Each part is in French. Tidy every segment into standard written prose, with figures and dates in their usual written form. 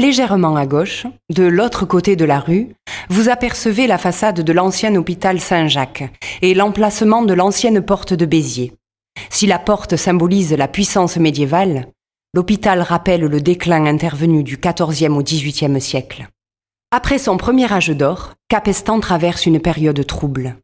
Légèrement à gauche, de l'autre côté de la rue, vous apercevez la façade de l'ancien hôpital Saint-Jacques et l'emplacement de l'ancienne porte de Béziers. Si la porte symbolise la puissance médiévale, l'hôpital rappelle le déclin intervenu du XIVe au XVIIIe siècle. Après son premier âge d'or, Capestan traverse une période trouble.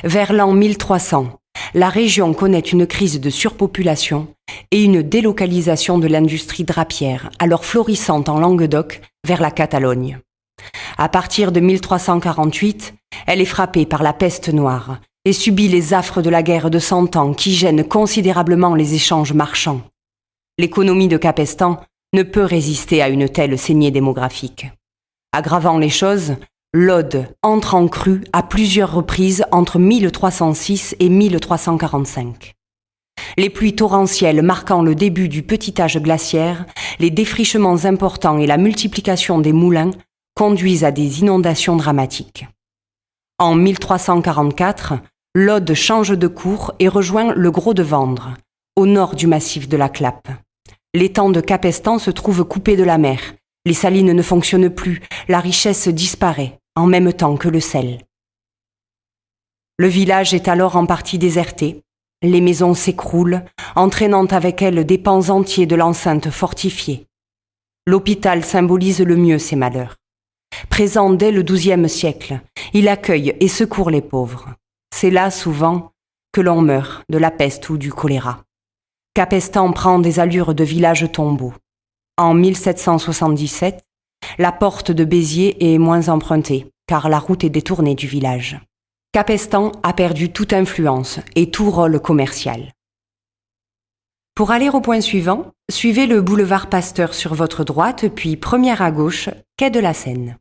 Vers l'an 1300, la région connaît une crise de surpopulation et une délocalisation de l'industrie drapière, alors florissante en Languedoc, vers la Catalogne. À partir de 1348, elle est frappée par la peste noire et subit les affres de la guerre de Cent Ans qui gênent considérablement les échanges marchands. L'économie de Capestan ne peut résister à une telle saignée démographique. Aggravant les choses, l'Aude entre en crue à plusieurs reprises entre 1306 et 1345. Les pluies torrentielles marquant le début du petit âge glaciaire, les défrichements importants et la multiplication des moulins conduisent à des inondations dramatiques. En 1344, l'Aude change de cours et rejoint le Gros de Vendre, au nord du massif de la Clappe. L'étang de Capestan se trouve coupé de la mer, les salines ne fonctionnent plus, la richesse disparaît, en même temps que le sel. Le village est alors en partie déserté, les maisons s'écroulent, entraînant avec elles des pans entiers de l'enceinte fortifiée. L'hôpital symbolise le mieux ces malheurs. Présent dès le XIIe siècle, il accueille et secourt les pauvres. C'est là, souvent, que l'on meurt de la peste ou du choléra. Capestan prend des allures de village tombeau. En 1777, la porte de Béziers est moins empruntée, car la route est détournée du village. Capestan a perdu toute influence et tout rôle commercial. Pour aller au point suivant, suivez le boulevard Pasteur sur votre droite, puis première à gauche, quai de la Seine.